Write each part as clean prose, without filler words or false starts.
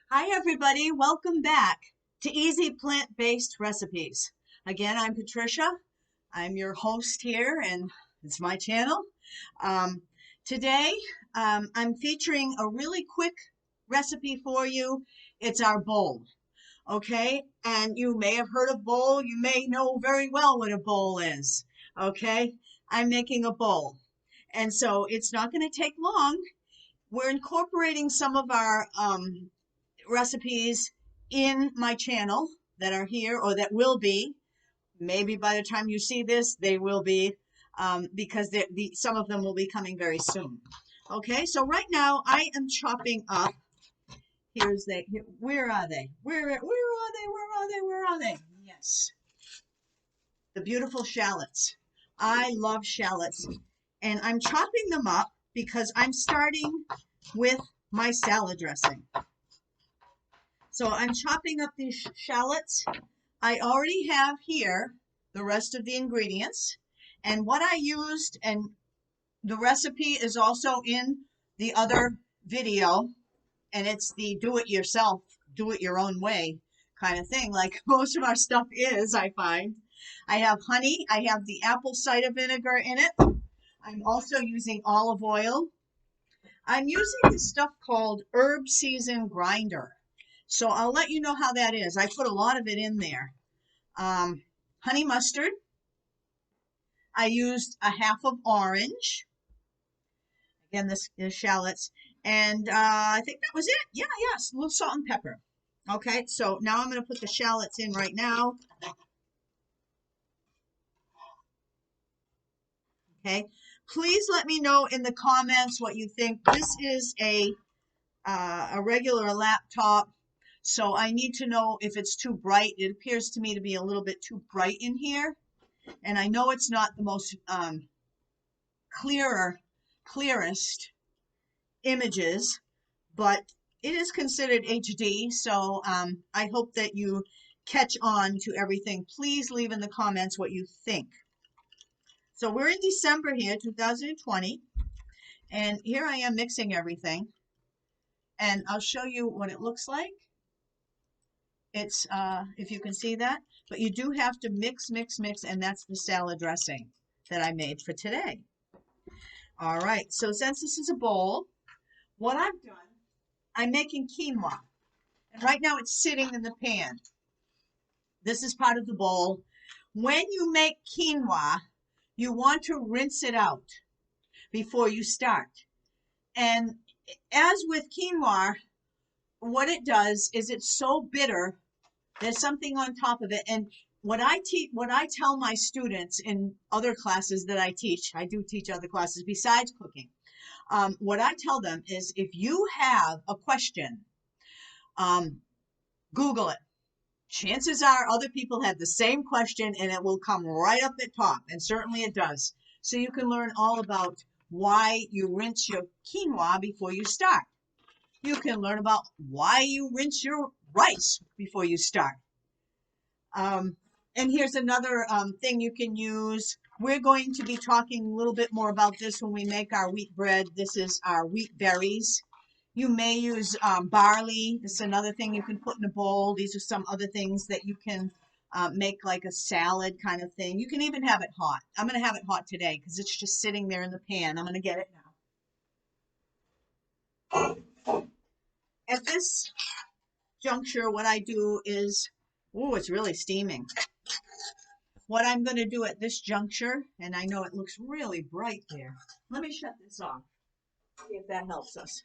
Hi, everybody. Welcome back to Easy Plant-Based Recipes. Again, I'm Patricia. I'm your host here, and it's my channel. Um, Today, I'm featuring a really quick recipe for you. It's our bowl, okay? And you may have heard of bowl. You may know very well what a bowl is, okay? I'm making a bowl, and so it's not going to take long. We're incorporating some of our recipes in my channel that are here or that will be. Maybe by the time you see this, they will be because some of them will be coming very soon. Okay, so right now I am chopping up. Where are they? Where are they? Where are they? Where are they? Yes, the beautiful shallots. I love shallots, and I'm chopping them up because I'm starting with my salad dressing. So I'm chopping up these shallots. I already have here the rest of the ingredients. And what I used, and the recipe is also in the other video, and it's the do it yourself, do it your own way kind of thing, like most of our stuff is, I find. I have honey, I have the apple cider vinegar in it. I'm also using olive oil. I'm using this stuff called herb season grinder. So I'll let you know how that is. I put a lot of it in there. Honey mustard. I used a half of orange. Again, this is shallots. And I think that was it. Yeah, yes, a little salt and pepper. Okay, so now I'm going to put the shallots in right now. Okay, please let me know in the comments what you think. This is a regular laptop. So I need to know if it's too bright. It appears to me to be a little bit too bright in here. And I know it's not the most clearest images, but it is considered HD. So I hope that you catch on to everything. Please leave in the comments what you think. So we're in December here, 2020. And here I am mixing everything. And I'll show you what it looks like. It's, if you can see that, but you do have to mix, and that's the salad dressing that I made for today. All right, so since this is a bowl, what I've done, I'm making quinoa, and right now it's sitting in the pan. This is part of the bowl. When you make quinoa, you want to rinse it out before you start. And as with quinoa, what it does is it's so bitter. There's something on top of it. And what I tell my students in other classes that I teach, I do teach other classes besides cooking. What I tell them is if you have a question, Google it. Chances are other people had the same question and it will come right up at top. And certainly it does. So you can learn all about why you rinse your quinoa before you start. You can learn about why you rinse your rice before you start. And here's another thing you can use. We're going to be talking a little bit more about this when we make our wheat bread. This is our wheat berries. You may use barley. This is another thing you can put in a bowl. These are some other things that you can make like a salad kind of thing. You can even have it hot. I'm going to have it hot today because it's just sitting there in the pan. I'm going to get it now. At this juncture, what I do is, oh, it's really steaming. What I'm going to do at this juncture, and I know it looks really bright there. Let me shut this off, see if that helps us.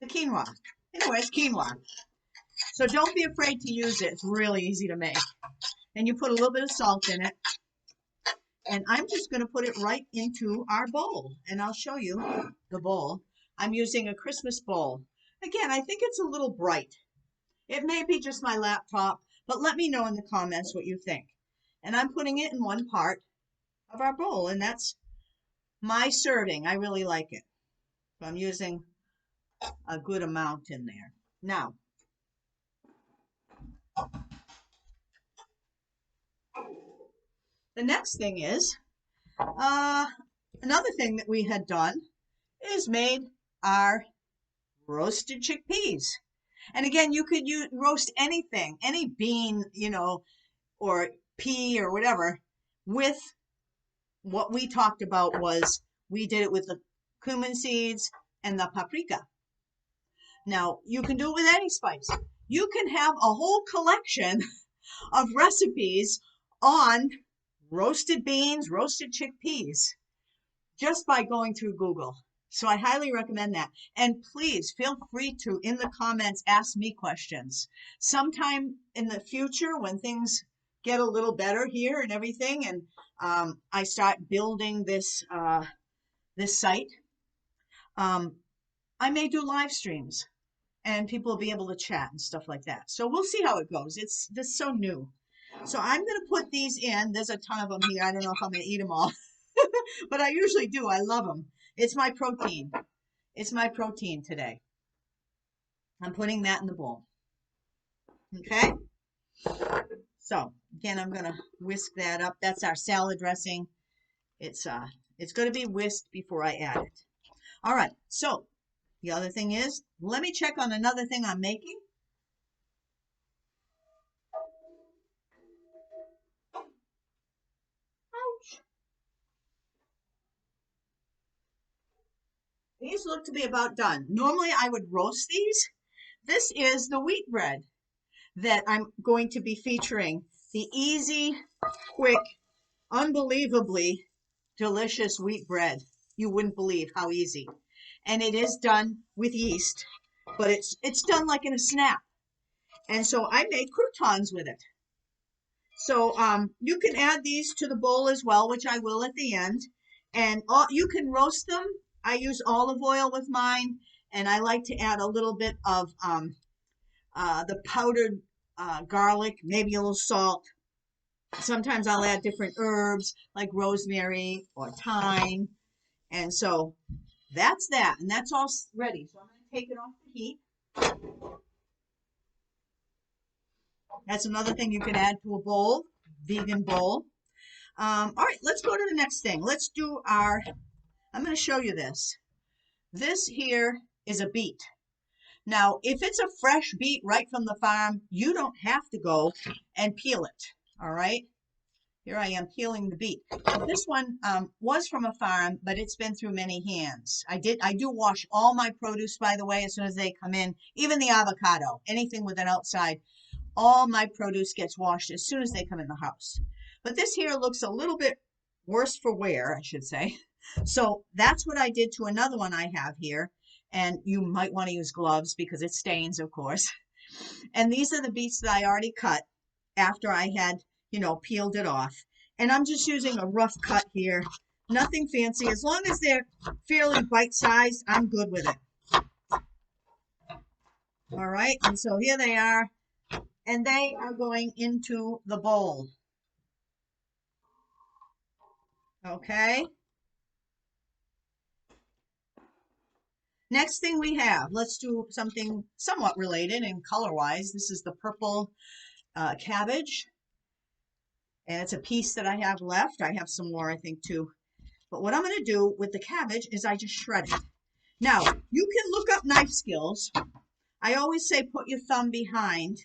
The quinoa. Anyway, it's quinoa. So don't be afraid to use it. It's really easy to make. And you put a little bit of salt in it. And I'm just going to put it right into our bowl. And I'll show you the bowl. I'm using a Christmas bowl. Again, I think it's a little bright. It may be just my laptop, but let me know in the comments what you think. And I'm putting it in one part of our bowl, and that's my serving. I really like it. So I'm using a good amount in there. Now, the next thing is, another thing that we had done is made our roasted chickpeas. And again, you could roast anything, any bean, or pea or whatever, with what we talked about was we did it with the cumin seeds and the paprika. Now, you can do it with any spice. You can have a whole collection of recipes on roasted beans, roasted chickpeas, just by going through Google. So I highly recommend that. And please feel free to, in the comments, ask me questions. Sometime in the future, when things get a little better here and everything, and I start building this this site, I may do live streams and people will be able to chat and stuff like that. So we'll see how it goes. It's just so new. So I'm going to put these in. There's a ton of them here. I don't know if I'm going to eat them all, but I usually do. I love them. It's my protein. It's my protein today. I'm putting that in the bowl. Okay. So again, I'm going to whisk that up. That's our salad dressing. It's going to be whisked before I add it. All right. So the other thing is, let me check on another thing I'm making. Ouch. These look to be about done. Normally I would roast these. This is the wheat bread that I'm going to be featuring. The easy, quick, unbelievably delicious wheat bread. You wouldn't believe how easy. And it is done with yeast, but it's done like in a snap. And so I made croutons with it. So you can add these to the bowl as well, which I will at the end. And you can roast them. I use olive oil with mine, and I like to add a little bit of the powdered garlic, maybe a little salt. Sometimes I'll add different herbs like rosemary or thyme. And so that's that, and that's all ready. So I'm going to take it off the heat. That's another thing you can add to a bowl, vegan bowl. All right, let's go to the next thing. Let's do I'm going to show you this. This here is a beet. Now, if it's a fresh beet right from the farm, you don't have to go and peel it, all right? Here I am peeling the beet. This one was from a farm, but it's been through many hands. I do wash all my produce, by the way, as soon as they come in, even the avocado, anything with an outside. All my produce gets washed as soon as they come in the house. But this here looks a little bit worse for wear, I should say. So that's what I did to another one I have here. And you might want to use gloves because it stains, of course. And these are the beets that I already cut after I had, peeled it off. And I'm just using a rough cut here. Nothing fancy. As long as they're fairly bite-sized, I'm good with it. All right. And so here they are. And they are going into the bowl. Okay. Next thing we have, let's do something somewhat related and color-wise. This is the purple cabbage. And it's a piece that I have left. I have some more, I think, too. But what I'm going to do with the cabbage is I just shred it. Now, you can look up knife skills. I always say put your thumb behind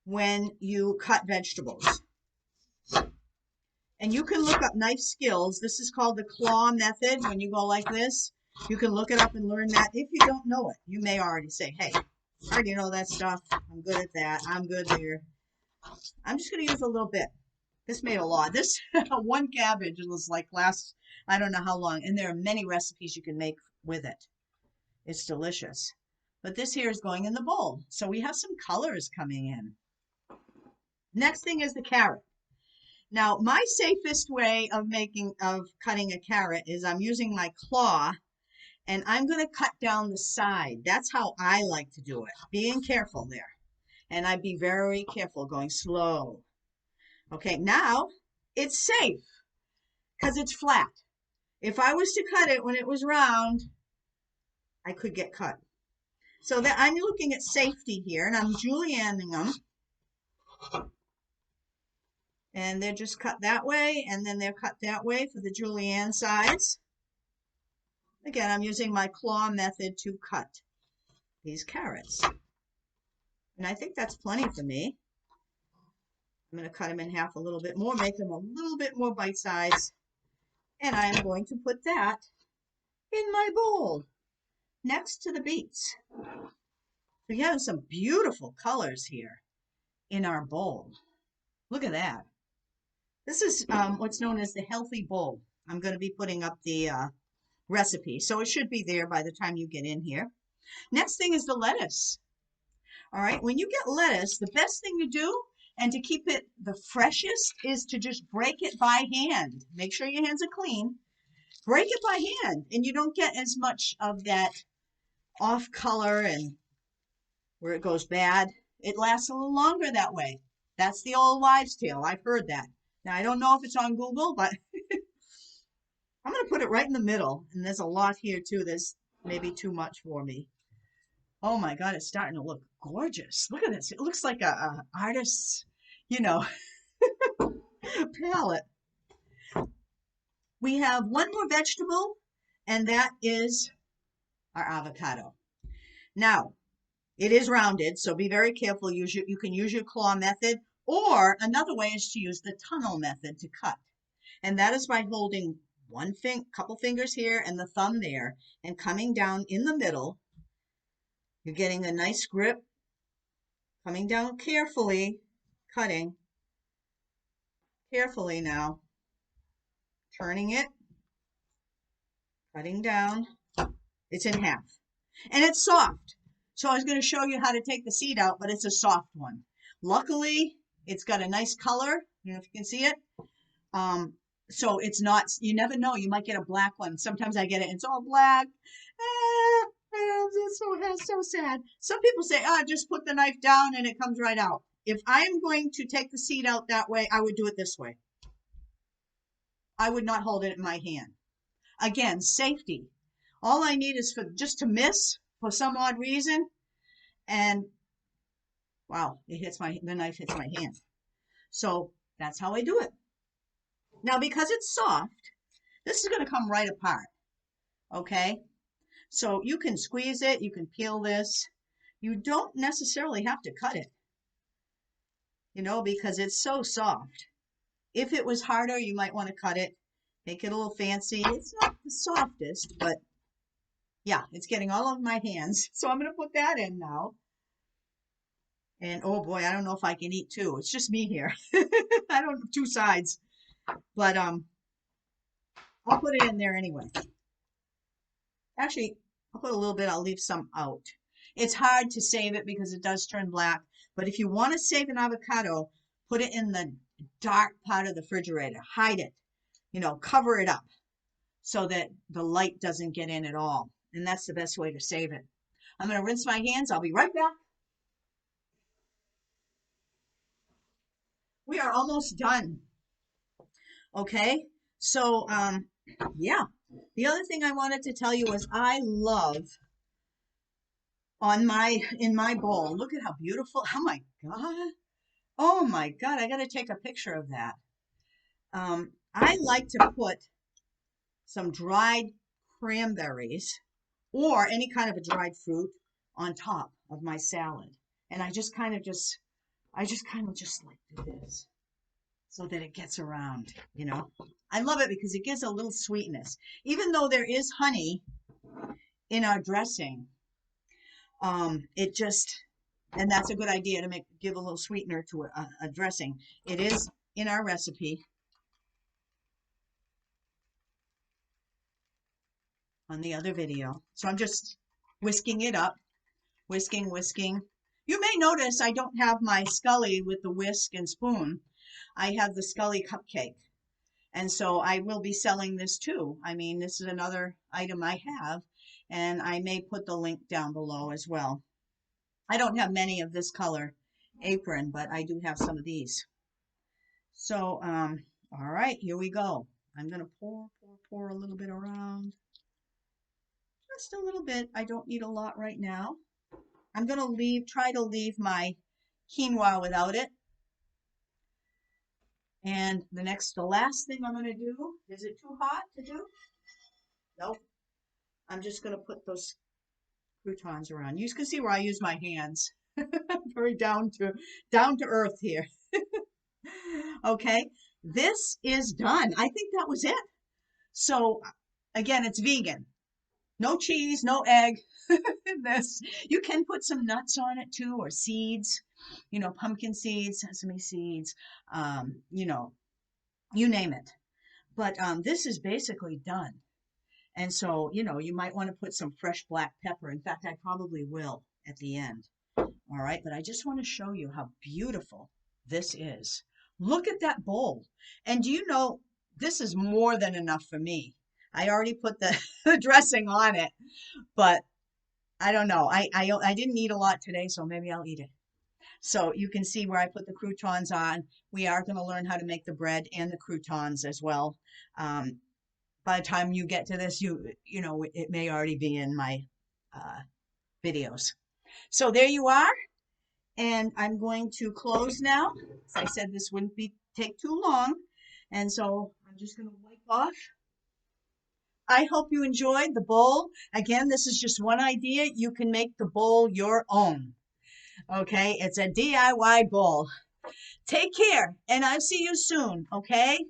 when you cut vegetables. And you can look up knife skills. This is called the claw method. When you go like this, you can look it up and learn that. If you don't know it, you may already say, hey, I already know that stuff. I'm good at that. I'm good there. I'm just going to use a little bit. This made a lot. This one cabbage was like last, I don't know how long. And there are many recipes you can make with it. It's delicious. But this here is going in the bowl. So we have some colors coming in. Next thing is the carrot. Now, my safest way of cutting a carrot is I'm using my claw, and I'm going to cut down the side. That's how I like to do it, being careful there. And I'd be very careful, going slow. Okay, now it's safe because it's flat. If I was to cut it when it was round, I could get cut. So that I'm looking at safety here, and I'm julienning them. And they're just cut that way, and then they're cut that way for the julienne sides. Again, I'm using my claw method to cut. these carrots. And I think that's plenty for me. I'm going to cut them in half a little bit more, make them a little bit more bite size. And I'm going to put that in my bowl next to the beets. We have some beautiful colors here in our bowl. Look at that. This is what's known as the healthy bowl. I'm going to be putting up the recipe, so it should be there by the time you get in here. Next thing is the lettuce. All right, when you get lettuce, the best thing to do and to keep it the freshest is to just break it by hand. Make sure your hands are clean. Break it by hand, and you don't get as much of that off color and where it goes bad. It lasts a little longer that way. That's the old wives' tale. I've heard that. Now, I don't know if it's on Google, but I'm going to put it right in the middle. And there's a lot here, too. There's maybe too much for me. Oh, my God. It's starting to look gorgeous. Look at this. It looks like a artist's, palette. We have one more vegetable, and that is our avocado. Now, it is rounded, so be very careful. You can use your claw method, or another way is to use the tunnel method to cut. And that is by holding couple fingers here and the thumb there, and coming down in the middle. You're getting a nice grip, coming down carefully, cutting carefully now, turning it, cutting down. It's in half, and it's soft. So I was going to show you how to take the seed out, but it's a soft one. Luckily, it's got a nice color. I don't know if you can see it. So it's not, you never know, you might get a black one. Sometimes I get it, it's all black. It's so sad. Some people say, just put the knife down and it comes right out. If I am going to take the seed out that way, I would do it this way. I would not hold it in my hand. Again, safety. All I need is for just to miss for some odd reason, and wow, the knife hits my hand. So that's how I do it. Now, because it's soft, this is going to come right apart. Okay? So you can squeeze it, you can peel this. You don't necessarily have to cut it, because it's so soft. If it was harder, you might want to cut it, make it a little fancy. It's not the softest, but yeah, it's getting all over my hands. So I'm going to put that in now. And oh boy, I don't know if I can eat two. It's just me here. I don't have two sides. But I'll put it in there anyway. Actually, I'll put a little bit. I'll leave some out. It's hard to save it because it does turn black. But if you want to save an avocado, put it in the dark part of the refrigerator. Hide it. Cover it up so that the light doesn't get in at all. And that's the best way to save it. I'm going to rinse my hands. I'll be right back. We are almost done. Okay, so yeah. The other thing I wanted to tell you was I love in my bowl. Look at how beautiful. Oh my God. Oh my God. I got to take a picture of that. I like to put some dried cranberries or any kind of a dried fruit on top of my salad. And I just kind of just like do this so that it gets around, I love it because it gives a little sweetness. Even though there is honey in our dressing, and that's a good idea to give a little sweetener to a dressing. It is in our recipe on the other video. So I'm just whisking it up, whisking. You may notice I don't have my Skully with the whisk and spoon. I have the Skully Cupcake. And so I will be selling this too. I mean, this is another item I have, and I may put the link down below as well. I don't have many of this color apron, but I do have some of these. So, all right, here we go. I'm going to pour a little bit around. Just a little bit. I don't need a lot right now. I'm going to try to leave my quinoa without it. And the last thing I'm going to do, is it too hot to do? Nope. I'm just going to put those croutons around. You can see where I use my hands. Very down to earth here. Okay, this is done. I think that was it. So again, it's vegan. No cheese, no egg. This, you can put some nuts on it too, or seeds, pumpkin seeds, sesame seeds, you know, you name it. But this is basically done. And so, you might want to put some fresh black pepper. In fact, I probably will at the end. All right, but I just want to show you how beautiful this is. Look at that bowl. And do you know, this is more than enough for me. I already put the, the dressing on it, but I don't know. I didn't eat a lot today, so maybe I'll eat it. So you can see where I put the croutons on. We are going to learn how to make the bread and the croutons as well. By the time you get to this, you know it may already be in my videos. So there you are. And I'm going to close now. As I said, this wouldn't take too long. And so I'm just going to wipe off. I hope you enjoyed the bowl. Again, this is just one idea. You can make the bowl your own. Okay, it's a DIY bowl. Take care, and I'll see you soon, okay?